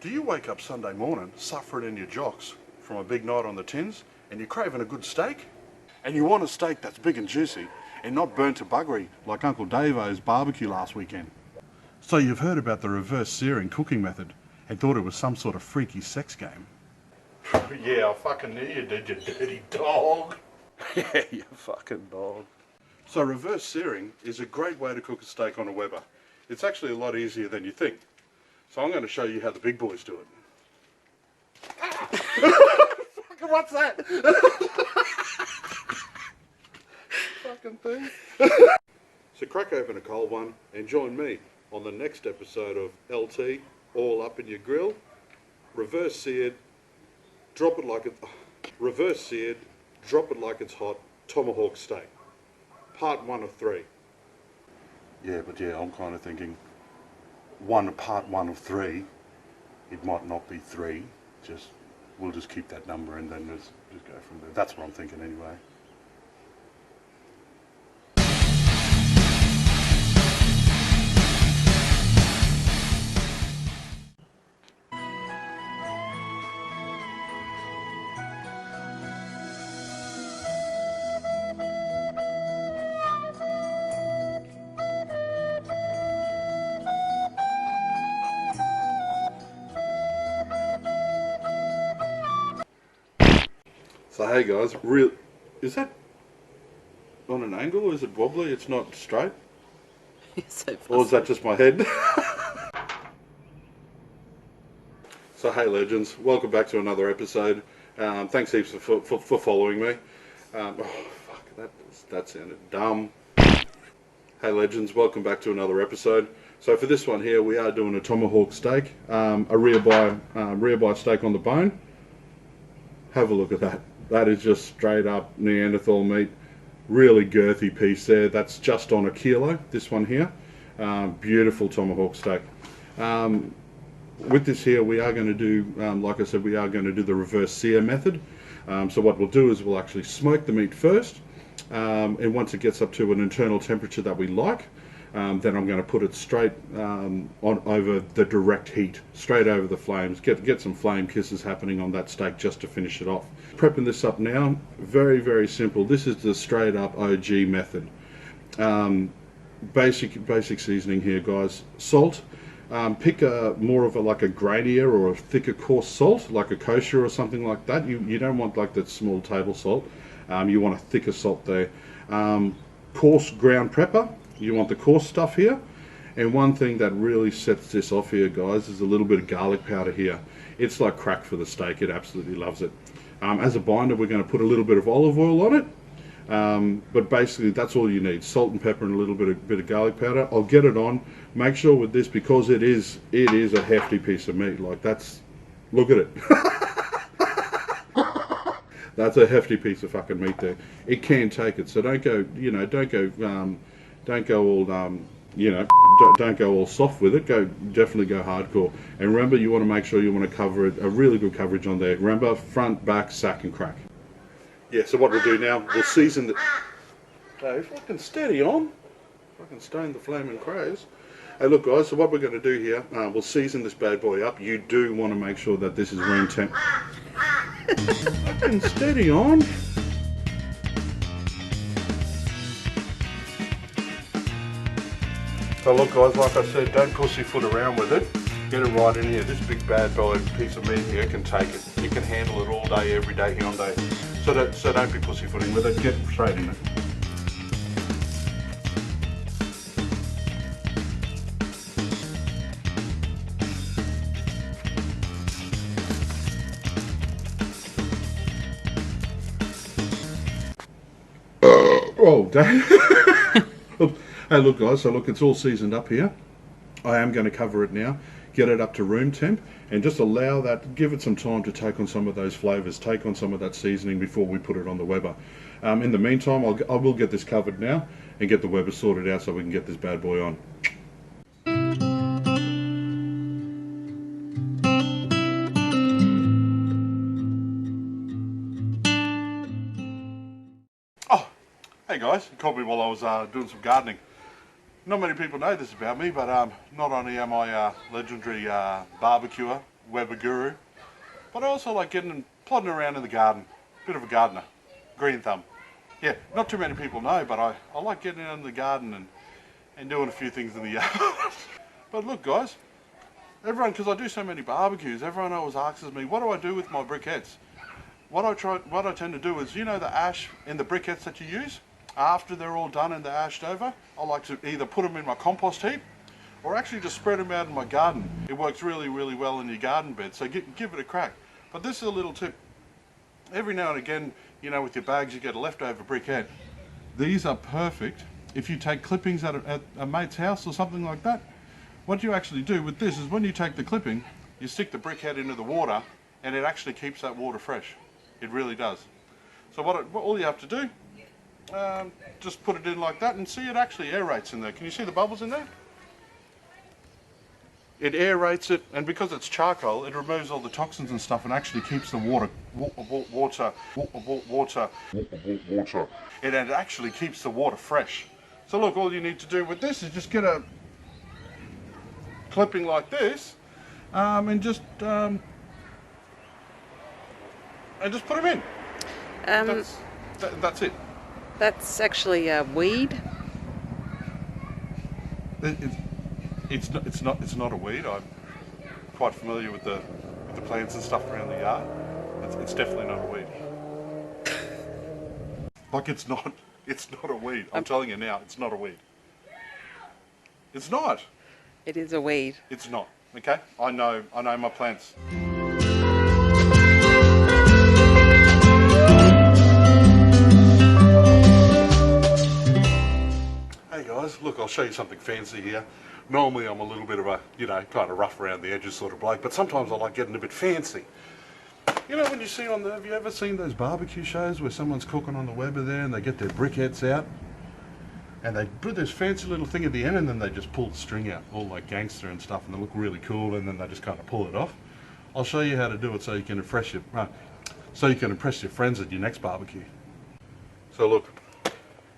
Do you wake up Sunday morning suffering in your jocks from a big night on the tins and you're craving a good steak? And you want a steak that's big and juicy and not burnt to buggery like Uncle Davo's barbecue last weekend? So you've heard about the reverse searing cooking method and thought it was some sort of freaky sex game? Yeah, I fucking knew you did, you dirty dog. Yeah, you fucking dog. So reverse searing is a great way to cook a steak on a Weber. It's actually a lot easier than you think. So I'm going to show you how the big boys do it. Fucking what's that? Fucking thing. So crack open a cold one and join me on the next episode of LT, all up in your grill. Reverse seared, drop it like it's reverse seared, drop it like it's hot, tomahawk steak. Part 1 of 3. Yeah, but yeah, I'm kind of thinking part 1 of 3. It might not be 3. We'll just keep that number and then just go from there. That's what I'm thinking anyway. So hey guys, is that on an angle or is it wobbly? It's not straight? So or is that just my head? So hey legends, welcome back to another episode. Thanks heaps for following me. Oh fuck, that sounded dumb. Hey legends, welcome back to another episode. So for this one here, we are doing a tomahawk steak, a ribeye steak on the bone. Have a look at that. That is just straight up Neanderthal meat. Really girthy piece there. That's just on a kilo, this one here. Beautiful tomahawk steak. With this here, we are going to do, like I said, we are going to do the reverse sear method. So what we'll do is we'll actually smoke the meat first. And once it gets up to an internal temperature that we like, then I'm going to put it straight over the direct heat, straight over the flames. Get some flame kisses happening on that steak just to finish it off. Prepping this up now, very, very simple. This is the straight up OG method. Basic seasoning here, guys. Salt. Pick more of a grainier or a thicker coarse salt, like a kosher or something like that. You don't want like that small table salt. You want a thicker salt there. Coarse ground pepper. You want the coarse stuff here. And one thing that really sets this off here, guys, is a little bit of garlic powder here. It's like crack for the steak. It absolutely loves it. As a binder, we're going to put a little bit of olive oil on it. But basically, that's all you need. Salt and pepper and a little bit of garlic powder. I'll get it on. Make sure with this, because it is a hefty piece of meat. Like look at it. That's a hefty piece of fucking meat there. It can take it. So don't go all soft with it. Definitely go hardcore. And remember, you want to make sure you want to cover it, a really good coverage on there. Remember, front, back, sack and crack. Yeah, so what we'll do now, we'll season the... Dave, fucking steady on. Fucking stain the flaming crows. Hey look guys, so what we're going to do here, we'll season this bad boy up. You do want to make sure that this is room temp. Fucking steady on. So look guys, like I said, don't pussyfoot around with it. Get it right in here. This big bad boy piece of meat here can take it. You can handle it all day, every day, Hyundai. So don't be pussyfooting with it. Get straight in it. Oh, damn. Hey, look, guys, so look, it's all seasoned up here. I am going to cover it now, get it up to room temp, and just allow that, give it some time to take on some of those flavors, take on some of that seasoning before we put it on the Weber. In the meantime, I will get this covered now and get the Weber sorted out so we can get this bad boy on. Hey guys, you caught me while I was doing some gardening. Not many people know this about me, but not only am I a legendary barbecuer, Weber guru. But I also like getting and plodding around in the garden. Bit of a gardener. Green thumb. Yeah, not too many people know, but I like getting out in the garden and doing a few things in the yard. But look guys, everyone, because I do so many barbecues, everyone always asks me, what do I do with my briquettes? What I tend to do is, you know the ash in the briquettes that you use? After they're all done and they're ashed over, I like to either put them in my compost heap or actually just spread them out in my garden. It works really, really well in your garden bed, so give it a crack. But this is a little tip. Every now and again, you know, with your bags, you get a leftover briquette. These are perfect if you take clippings at a mate's house or something like that. What you actually do with this is when you take the clipping, you stick the briquette into the water and it actually keeps that water fresh. It really does. So what all you have to do, just put it in like that and see it actually aerates in there. Can you see the bubbles in there? It aerates it, and because it's charcoal, it removes all the toxins and stuff and actually keeps the water. It actually keeps the water fresh. So look, all you need to do with this is just get a clipping like this, and just put them in. That's it. That's actually a weed. It's not a weed. I'm quite familiar with the plants and stuff around the yard. It's definitely not a weed. Like it's not a weed. I'm telling you now, it's not a weed. It's not. It is a weed. It's not. Okay? I know my plants. Hey guys, look, I'll show you something fancy here. Normally I'm a little bit of a, you know, kind of rough around the edges sort of bloke, but sometimes I like getting a bit fancy. You know when you see have you ever seen those barbecue shows where someone's cooking on the Weber there and they get their briquettes out and they put this fancy little thing at the end and then they just pull the string out, all like gangster and stuff, and they look really cool, and then they just kind of pull it off. I'll show you how to do it so you can impress your friends at your next barbecue. So look,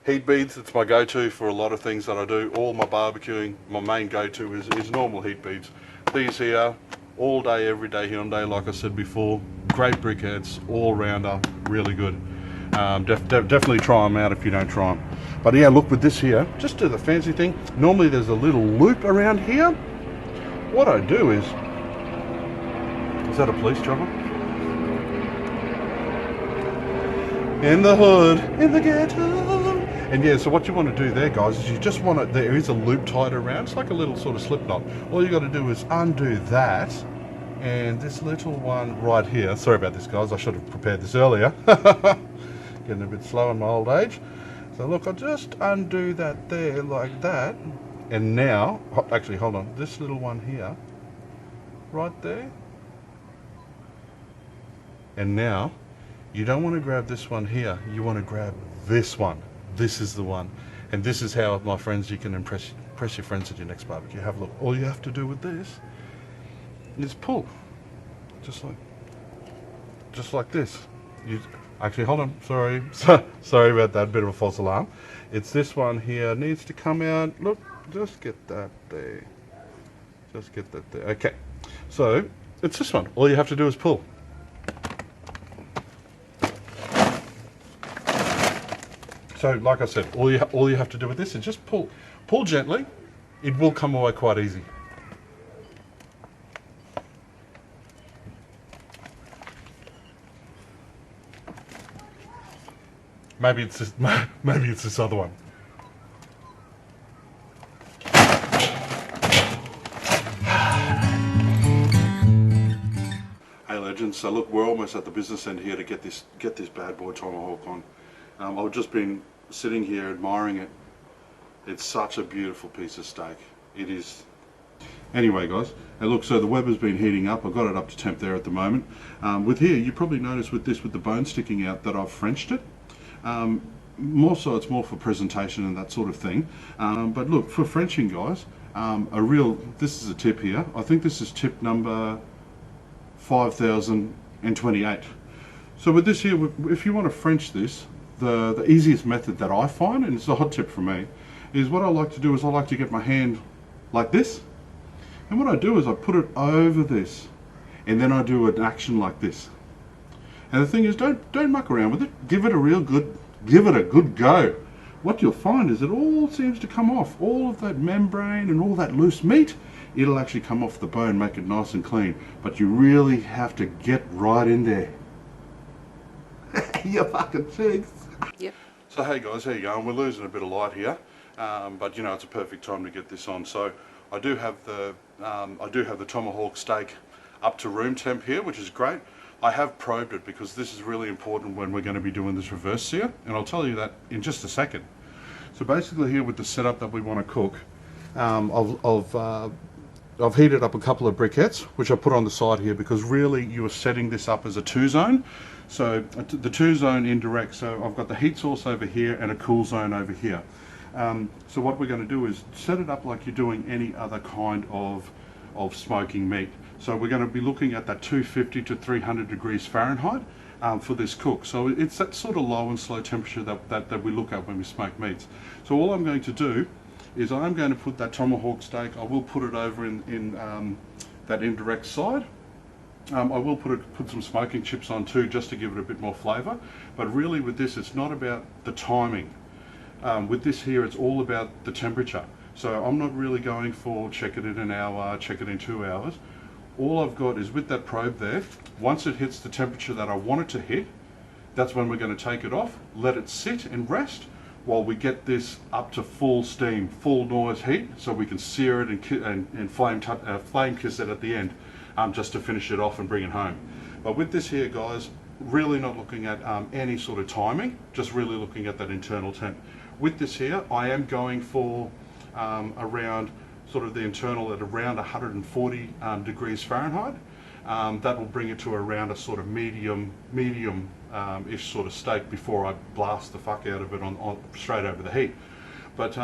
heat beads, it's my go-to for a lot of things that I do. All my barbecuing, my main go-to is normal heat beads. These here, all day, every day, Hyundai, like I said before. Great briquettes, all-rounder, really good. Definitely try them out if you don't try them. But yeah, look, with this here, just do the fancy thing. Normally there's a little loop around here. What I do is that a police chopper? In the hood, in the ghetto. And yeah, so what you want to do there, guys, is you just want to, there is a loop tied around. It's like a little sort of slip knot. All you got to do is undo that, and this little one right here. Sorry about this, guys. I should have prepared this earlier. Getting a bit slow in my old age. So look, I'll just undo that there like that. And now, actually, hold on. This little one here, right there. And now, you don't want to grab this one here. You want to grab this one. This is the one, and this is how, my friends, you can impress your friends at your next barbecue. Have a look. All you have to do with this is pull, just like this. Actually, hold on. Sorry about that. Bit of a false alarm. It's this one here needs to come out. Look, just get that there. Just get that there. Okay. So it's this one. All you have to do is pull. So, like I said, all you have to do with this is just pull gently. It will come away quite easy. Maybe it's this. Maybe it's this other one. Hey legends, so look, we're almost at the business end here to get this bad boy tomahawk on. I've just been sitting here admiring it. It's such a beautiful piece of steak. It is. Anyway guys, and look, so the Weber's been heating up. I've got it up to temp there at the moment. With here, you probably noticed with this, with the bone sticking out, that I've Frenched it. More so, it's more for presentation and that sort of thing. But look, for Frenching guys, this is a tip here. I think this is tip number 5028. So with this here, if you want to French this, the easiest method that I find, and it's a hot tip for me, is what I like to do is I like to get my hand like this, and what I do is I put it over this, and then I do an action like this. And the thing is, don't muck around with it. Give it a good go. What you'll find is it all seems to come off. All of that membrane and all that loose meat, it'll actually come off the bone, make it nice and clean. But you really have to get right in there. You fucking pigs. Yep. So hey guys, how you going? We're losing a bit of light here, but you know it's a perfect time to get this on. So I do have the tomahawk steak up to room temp here, which is great. I have probed it because this is really important when we're going to be doing this reverse sear, and I'll tell you that in just a second. So basically here with the setup that we want to cook, I've heated up a couple of briquettes, which I put on the side here because really you are setting this up as a 2-zone. So the 2-zone indirect, so I've got the heat source over here and a cool zone over here. So what we're going to do is set it up like you're doing any other kind of smoking meat. So we're going to be looking at that 250 to 300 degrees Fahrenheit for this cook. So it's that sort of low and slow temperature that we look at when we smoke meats. So all I'm going to do is I'm going to put that tomahawk steak, I will put it over in that indirect side. I will put some smoking chips on too, just to give it a bit more flavour. But really with this, it's not about the timing. With this here, it's all about the temperature. So I'm not really going for check it in an hour, check it in 2 hours. All I've got is with that probe there, once it hits the temperature that I want it to hit, that's when we're going to take it off, let it sit and rest while we get this up to full steam, full noise heat, so we can sear it and flame kiss it at the end, just to finish it off and bring it home. But with this here, guys, really not looking at any sort of timing, just really looking at that internal temp. With this here, I am going for around sort of the internal at around 140 degrees Fahrenheit. That will bring it to around a sort of medium-ish sort of steak before I blast the fuck out of it on straight over the heat. But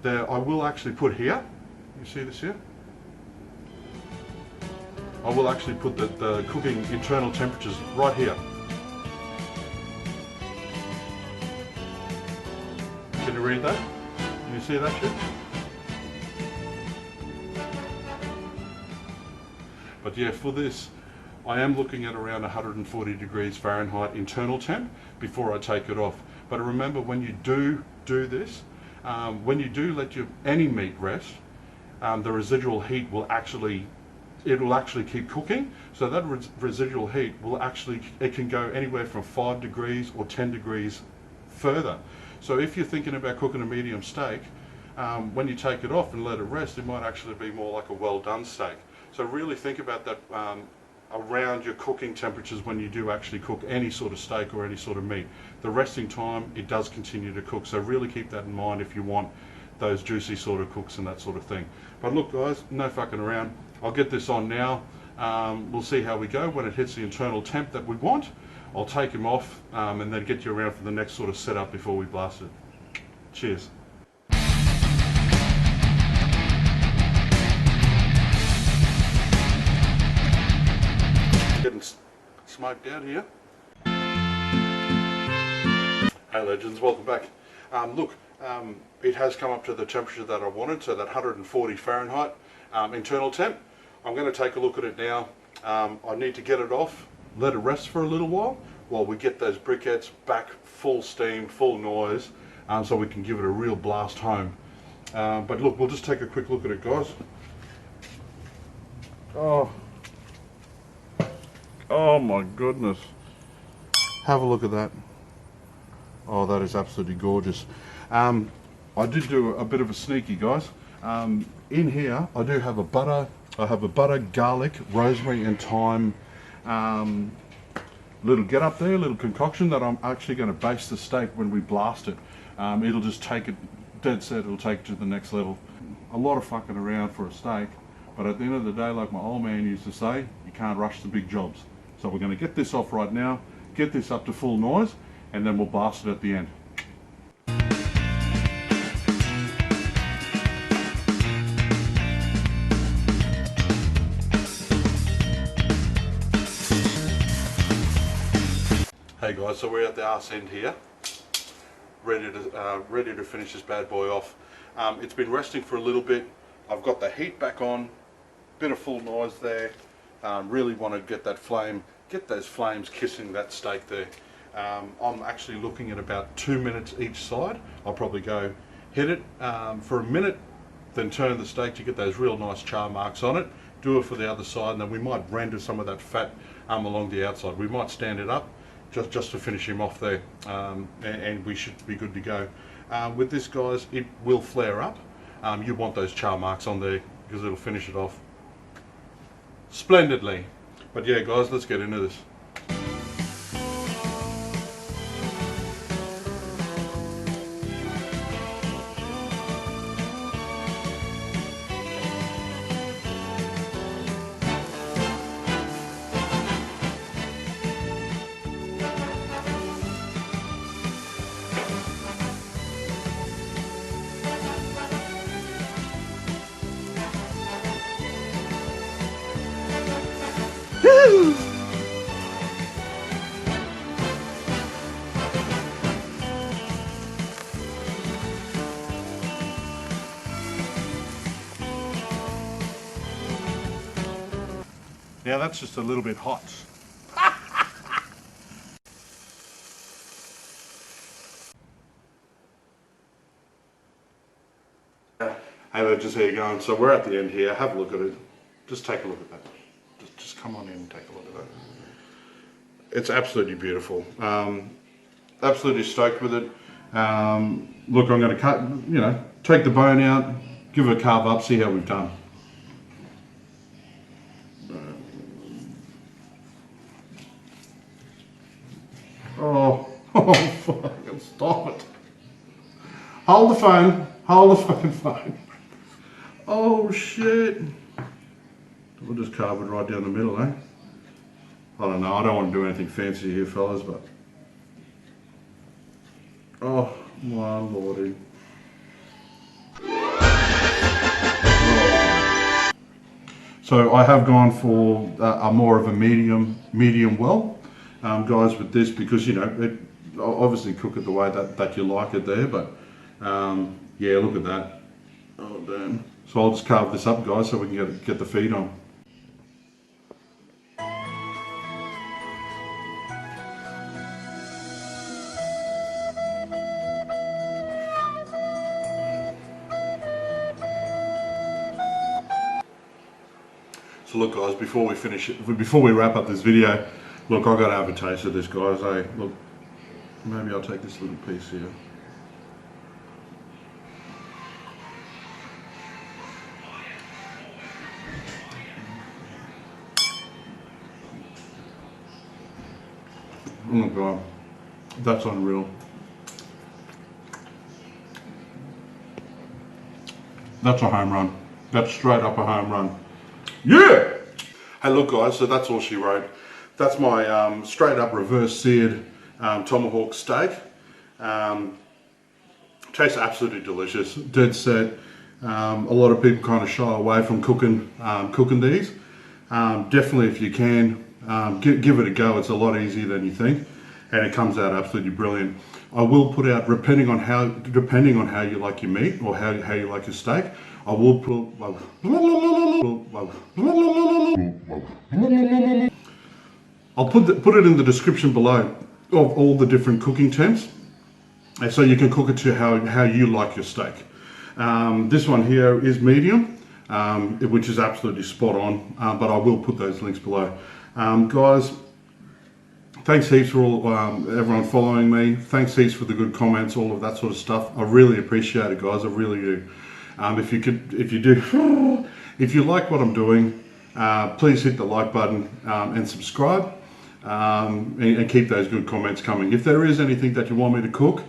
there, I will actually put here, you see this here? I will actually put the cooking internal temperatures right here. Can you read that? Can you see that shit? But yeah, for this, I am looking at around 140 degrees Fahrenheit internal temp before I take it off. But remember, when you do this, when you do let any meat rest, the residual heat will actually keep cooking. So that residual heat will it can go anywhere from 5 degrees or 10 degrees further. So if you're thinking about cooking a medium steak, when you take it off and let it rest, it might actually be more like a well done steak. So really think about that around your cooking temperatures when you do actually cook any sort of steak or any sort of meat. The resting time, it does continue to cook. So really keep that in mind if you want those juicy sort of cooks and that sort of thing. But look guys, no fucking around. I'll get this on now. We'll see how we go. When it hits the internal temp that we want, I'll take him off and then get you around for the next sort of setup before we blast it. Cheers. Getting smoked out here. Hey legends, welcome back. Look, it has come up to the temperature that I wanted, so that 140 Fahrenheit internal temp. I'm going to take a look at it now. I need to get it off, let it rest for a little while we get those briquettes back full steam, full noise, so we can give it a real blast home. But look, we'll just take a quick look at it, guys. Oh my goodness. Have a look at that. Oh, that is absolutely gorgeous. I did do a bit of a sneaky, guys. In here, I do have a butter. I have a butter, garlic, rosemary and thyme little get up there, little concoction that I'm actually going to baste the steak when we blast it. It'll just take it, dead set, it'll take it to the next level. A lot of fucking around for a steak, but at the end of the day, like my old man used to say, you can't rush the big jobs. So we're going to get this off right now, get this up to full noise, and then we'll blast it at the end. Hey guys, so we're at the arse end here, ready to finish this bad boy off. It's been resting for a little bit. I've got the heat back on, bit of full noise there. Really want to get that flame, get those flames kissing that steak there. I'm actually looking at about 2 minutes each side. I'll probably go hit it for a minute, then turn the steak to get those real nice char marks on it. Do it for the other side, and then we might render some of that fat along the outside. We might stand it up just to finish him off there, and we should be good to go. With this, guys, it will flare up. You want those char marks on there because it'll finish it off splendidly. But yeah, guys, let's get into this. Now that's just a little bit hot. Hey legends, how you going? So we're at the end here. Have a look at it. Just take a look at that. Just come on in and take a look at that. It's absolutely beautiful. Absolutely stoked with it. Look, I'm going to cut, take the bone out, give it a carve up, see how we've done. Oh, fucking stop it. Hold the phone. Hold the fucking phone. Oh, shit. We'll just carve it right down the middle, eh? I don't know. I don't want to do anything fancy here, fellas, but... Oh, my lordy. So I have gone for a more of a medium well, guys, with this, because it obviously cook it the way that you like it there, but yeah, look at that. Oh damn! So I'll just carve this up, guys, so we can get the feed on. So look, guys, before we wrap up this video, look, I've got to have a taste of this, guys. Hey, look, maybe I'll take this little piece here. Oh my God, that's unreal. That's a home run. That's straight up a home run. Yeah! Hey look, guys, so that's all she wrote. That's my straight up reverse seared tomahawk steak. Tastes absolutely delicious, dead set. A lot of people kind of shy away from cooking these. Definitely, if you can, give it a go. It's a lot easier than you think, and it comes out absolutely brilliant. I will put out, depending on how you like your meat or how you like your steak, I will put. I'll put it in the description below of all the different cooking temps, and so you can cook it to how you like your steak. This one here is medium, which is absolutely spot on, but I will put those links below. Guys, thanks heaps for everyone following me. Thanks heaps for the good comments, all of that sort of stuff. I really appreciate it, guys. I really do. If you like what I'm doing, please hit the like button and subscribe, and keep those good comments coming. If there is anything that you want me to cook,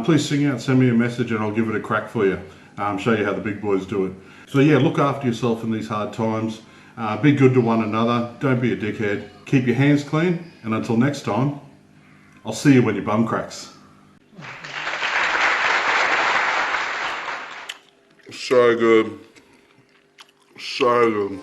please send me a message and I'll give it a crack for you. Show you how the big boys do it. So yeah, look after yourself in these hard times. Be good to one another. Don't be a dickhead. Keep your hands clean. And until next time, I'll see you when your bum cracks. So good. So good.